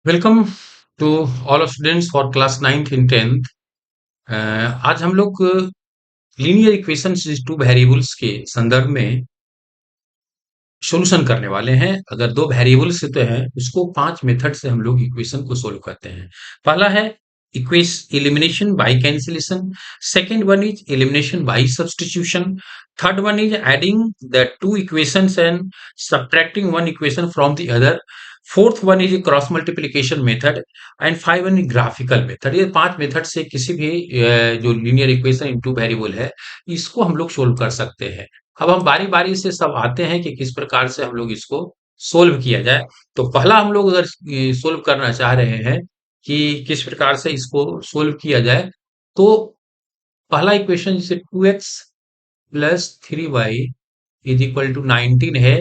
Welcome to all of students for class 9th in 10th। आज हम लोग linear equations two variables के संदर्भ में सॉल्यूशन करने वाले हैं। अगर दो वेरिएबल्स तो हैं उसको पांच मेथड से हम लोग इक्वेशन को सोल्व करते हैं। पहला है इक्वेश elimination by cancellation. Second one is elimination by substitution. Third one is adding the two equations and subtracting one equation from the other. Fourth one is cross multiplication method. And five one is graphical method. ये पांच method से किसी भी जो linear equation in two variable है इसको हम लोग सोल्व कर सकते हैं। अब हम बारी बारी से सब आते हैं कि किस प्रकार से हम लोग इसको सोल्व किया जाए। तो पहला हम लोग अगर सोल्व करना चाह रहे हैं कि किस प्रकार से इसको सोल्व किया जाए, तो पहला इक्वेशन जैसे 2x plus 3y is equal to 19 है,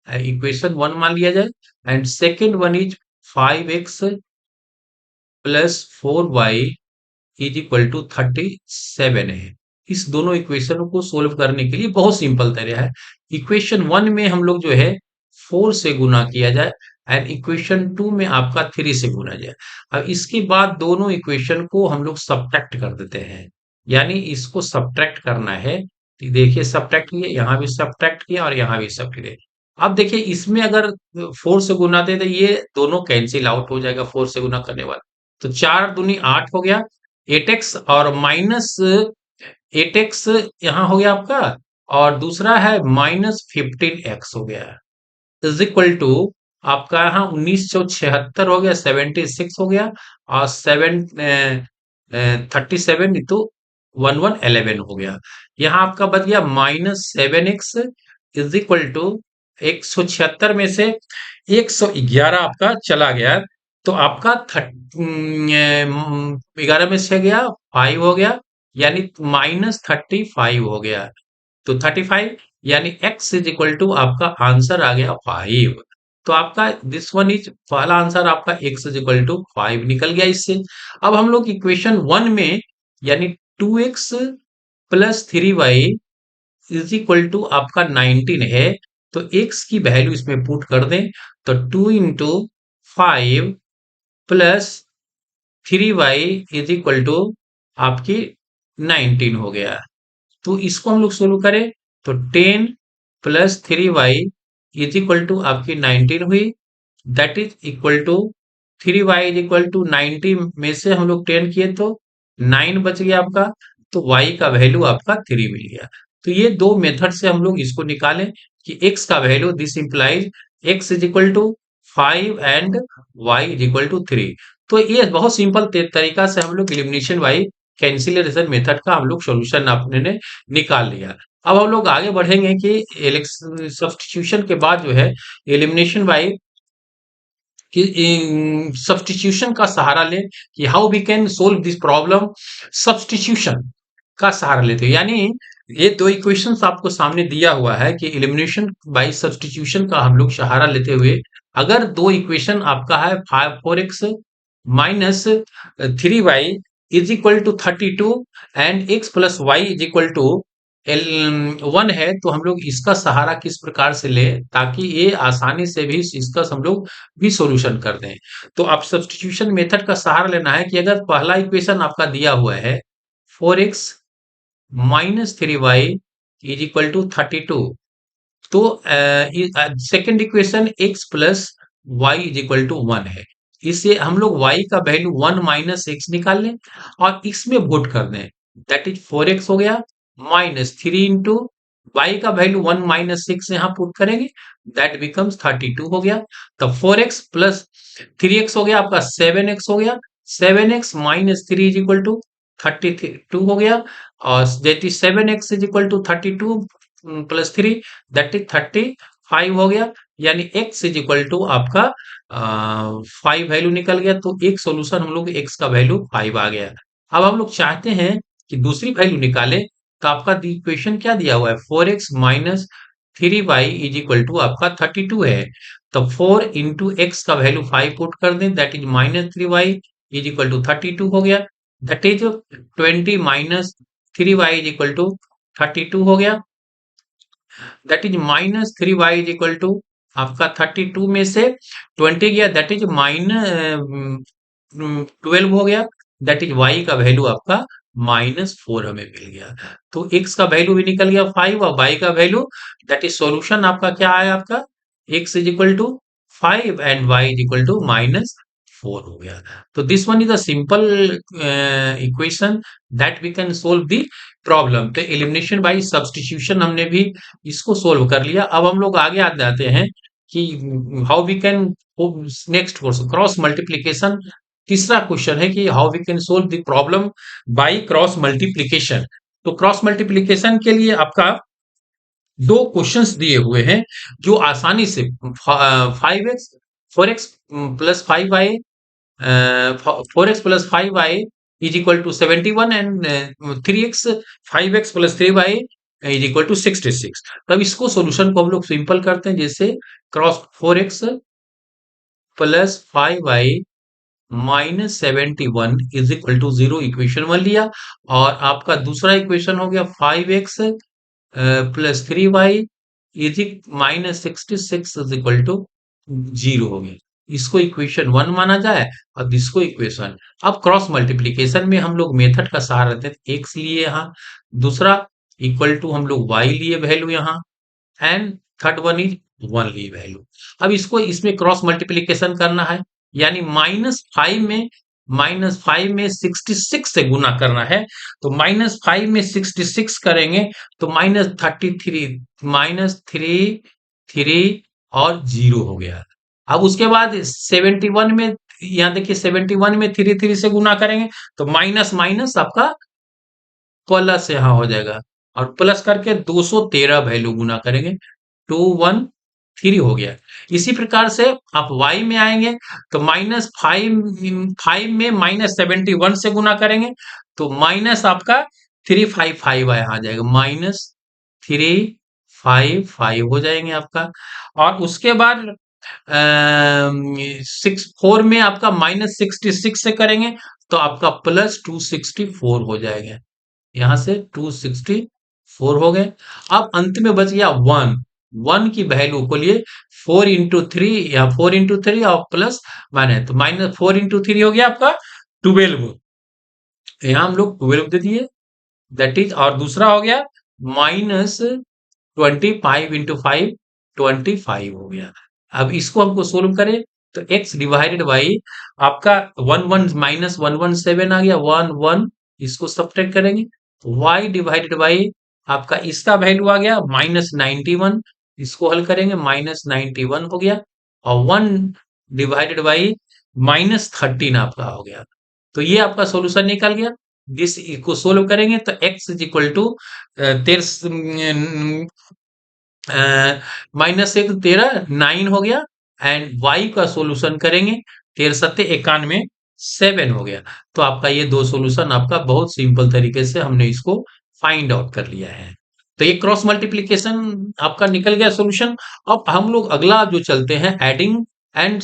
इक्वेशन वन मान लिया जाए। And second one is 5x plus 4y is equal to 37 है। इस दोनों इक्वेशनों को सोल्व करने के लिए बहुत सिंपल तरीका है। इक्वेशन वन में हम लोग जो है 4 से गुना किया जाए एंड इक्वेशन टू में आपका 3 से गुना जाए। अब इसके बाद दोनों इक्वेशन को हम लोग सब्ट्रैक्ट कर देते हैं, यानी इसको सब्ट्रैक्ट करना है। तो देखिए सब्ट्रैक्ट किए, यहाँ भी सब्ट्रैक्ट किया और यहाँ भी सब्ट्रैक्ट किया। अब देखिए इसमें अगर 4 से गुना दे तो ये दोनों कैंसिल आउट हो जाएगा 4 से गुना करने वाला। तो 4 दूनी 8 हो गया, 8x और माइनस 8x यहाँ हो गया आपका, और दूसरा है माइनस 15x हो गया, इज इक्वल टू आपका यहाँ 1976 हो गया, 76 हो गया, और 37 तो 1111 हो गया। यहाँ आपका बच गया -7x इज इक्वल टू 176 में से 111 आपका चला गया, तो आपका 11 में से गया 5 हो गया, यानी -35 हो गया। तो 35 यानी x इज इक्वल टू आपका आंसर आ गया 5। तो आपका दिस वन इज पहला आंसर आपका x इज इक्वल टू 5 निकल गया इससे। अब हम लोग इक्वेशन वन में यानी 2x plus 3y is equal to आपका 19 है, तो x की वैल्यू इसमें पुट कर दें, तो 2 into 5 plus 3y is equal to आपकी 19 हो गया। तो इसको हम लोग सोल्व करें तो 10 plus 3y is equal to आपकी 19 हुई, that is equal to 3y is equal to 90 में से हम लोग 10 किए तो 9 बच गया आपका, तो y का वैल्यू आपका 3 मिल गया। तो ये दो मेथड से हम लोग इसको निकालें कि x का value this implies x is equal to 5 and y is equal to 3। तो ये बहुत सिंपल तरीका से हम लोग एलिमिनेशन बाय कैंसिलेशन मेथड का हम लोग सॉल्यूशन अपने ने निकाल लिया। अब हम लोग आगे बढ़ेंगे कि सब्स्टिट्यूशन के बाद जो है एलिमिनेशन बाय कि सब्स्टिट्यूशन का सहारा ले, कि how we can solve this problem substitution का सहारा लेते हैं। यानी ये दो इक्वेशंस आपको सामने दिया हुआ है कि एलिमिनेशन बाय सब्स्टिट्यूशन का हम लोग सहारा लेते हुए अगर दो इक्वेशन आपका है 4x minus 3y is equal to 32 and x plus y is equal to L 1 है, तो हम लोग इसका सहारा किस प्रकार से ले ताकि ये आसानी से भी इसका हम लोग भी सॉल्यूशन कर दें। तो आप सब्स्टिट्यूशन मेथड का सहारा लेना है कि अगर पहला इक्वेशन आपका दिया हुआ है 4x minus 3y is equal to 32, तो second equation x plus y is equal to 1 है। इससे हम लोग y का वैल्यू 1 माइनस एक्स निकाल लें और इसमें पुट कर दें, दैट इज 4x हो गया माइनस 3 इंटू वाई का वैल्यू 1 माइनस 6 यहाँ पुट करेंगे, दैट बिकम्स 32 हो गया। तो 4x प्लस 3x हो गया आपका 7x हो गया, 7x minus 3 is equal to 32 हो गया, और that is 7x is equal to 32 plus 3 that is 35 हो गया, यानी x इज इक्वल टू आपका 5 वैल्यू निकल गया। तो एक सॉल्यूशन हम लोग x का वैल्यू 5 आ गया। अब हम लोग चाहते हैं कि दूसरी वैल्यू निकालें, तो आपका इक्वेशन क्या दिया हुआ है 4x minus 3y is equal to आपका 32 है, तो 4 इंटू एक्स का वैल्यू 5 पुट कर दें, that is minus 3y is equal to 32 हो गया, that is 20 minus 3y is equal to 32 हो गया, that is minus 3y is equal to आपका 32 में से 20 गया, दैट इज -12 हो गया, दैट इज y का वैल्यू आपका -4 हमें मिल गया। तो x का वैल्यू भी निकल गया 5 और y का वैल्यू, दैट इज सॉल्यूशन आपका क्या आया, आपका x is equal to 5 and y is equal to -4 हो गया। तो this one is a simple equation that we can solve the problem. तो एलिमिनेशन बाय सब्स्टिट्यूशन हमने भी इसको सोल्व कर लिया। अब हम लोग आगे आ जाते हैं कि how we can, next question cross multiplication. तीसरा क्वेश्चन है कि how we can solve the problem by cross multiplication. तो क्रॉस मल्टीप्लीकेशन के लिए आपका दो क्वेश्चंस दिए हुए हैं जो आसानी से 5x 4x plus 5y 4x+5y is equal to 71 and 3x 5x plus 3y is equal to 66। तब इसको सॉल्यूशन को हम लोग सिंपल करते हैं, जैसे cross 4x plus 5y minus 71 is equal to 0 equation 1 लिया, और आपका दूसरा इक्वेशन हो गया 5x plus 3y is -66 is equal to 0 हो गया। इसको इक्वेशन 1 माना जाए, अब इसको इक्वेशन, अब क्रॉस मल्टीप्लीकेशन में हम लोग मेथड का सहारा लेते हैं। x लिए यहाँ, दूसरा इक्वल टू हम लोग y लिए वैल्यू यहाँ, एंड थर्ड वन इज 1 ली वैल्यू। अब इसको इसमें क्रॉस मल्टीप्लीकेशन करना है, यानी -5 में 66 से गुना करना है। तो -5 में 66 करेंगे तो -33, -3 और 0 हो गया। अब उसके बाद 71 में, यहाँ देखिए 71 में 3 से गुना करेंगे तो माइनस माइनस आपका प्लस यहाँ हो जाएगा, और प्लस करके 213 वैल्यू गुना करेंगे, 213 हो गया। इसी प्रकार से आप y में आएंगे तो -5 में -71 से गुना करेंगे तो माइनस आपका 355 यहाँ आ जाएगा, -355 हो जाएंगे आपका। और उसके बाद 4 में आपका -66 से करेंगे तो आपका +264 हो जाएगा, यहाँ से 264 हो गए। अब अंत में बच गया 1, 1 की वैल्यू को लिए 4 into 3, या 4 into 3 और प्लस माइनस, तो -4 into 3 हो गया आपका 12। यहाँ हम लोग 12 दे दिए, दैट इज, और दूसरा हो गया -25 into 5 25 हो गया। अब इसको हमको सोल्व करें तो x डिवाइडेड बाई आपका 117 आ गया, 11, इसको सब्ट्रैक्ट करेंगे, y डिवाइडेड बाई आपका इसका वैल्यू आ गया -91, इसको हल करेंगे -91 हो गया, और 1 डिवाइडेड बाई -13 आपका हो गया। तो ये आपका सॉल्यूशन निकल गया। जिस को सोल्व करेंगे तो x इज इक्वल टू -1 13 9 हो गया, एंड y का सॉल्यूशन करेंगे 13 × 7 हो गया। तो आपका ये दो सॉल्यूशन आपका बहुत सिंपल तरीके से हमने इसको फाइंड आउट कर लिया है। तो ये क्रॉस मल्टीप्लीकेशन आपका निकल गया सॉल्यूशन। अब हम लोग अगला जो चलते हैं एडिंग एंड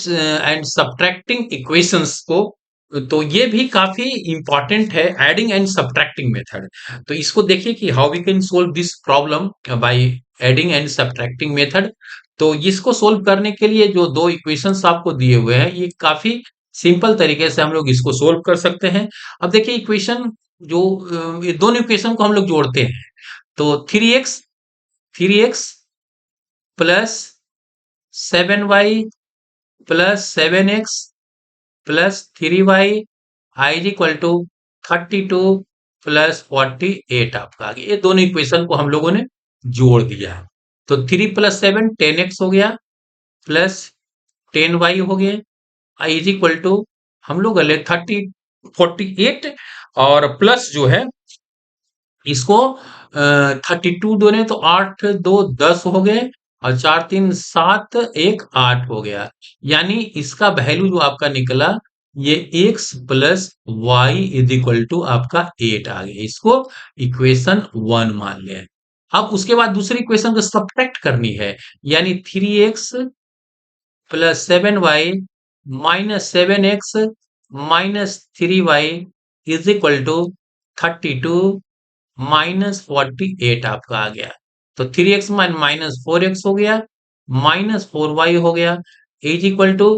सब्ट्रैक्टिंग इक्वेशंस को, तो ये भी काफी इंपॉर्टेंट है, एडिंग एंड सब्ट्रैक्टिंग मेथड। तो इसको देखिए कि how we can solve this problem by adding and subtracting method. तो इसको सोल्व करने के लिए जो दो इक्वेशंस आपको दिए हुए हैं, ये काफी सिंपल तरीके से हम लोग इसको सोल्व कर सकते हैं। अब देखिए इक्वेशन जो ये दोनों इक्वेशन को हम लोग जोड़ते हैं तो 3x plus 7y plus 7x plus 3y आई इज इक्वल टू 32 प्लस 48 आपका आ गया। ये दोनों इक्वेशन को हम लोगों ने जोड़ दिया है। तो 3 प्लस 7 10x हो गया, प्लस 10y हो गया, आई इज इक्वल टू हम लोग ले 48, और प्लस जो है इसको 32 दोने तो 8 2 10 हो गए, और 4 3 7 1 8 हो गया। यानी इसका वैल्यू जो आपका निकला ये x plus y is equal to आपका 8 आ गया। इसको इक्वेशन 1 मान लिया। अब उसके बाद दूसरी इक्वेशन को सब्ट्रैक्ट करनी है, यानी 3x plus 7y minus 7x minus 3y is equal to 32 -48 आपका आ गया। तो 3x -4x हो गया, माइनस 4y हो गया इज इक्वल टू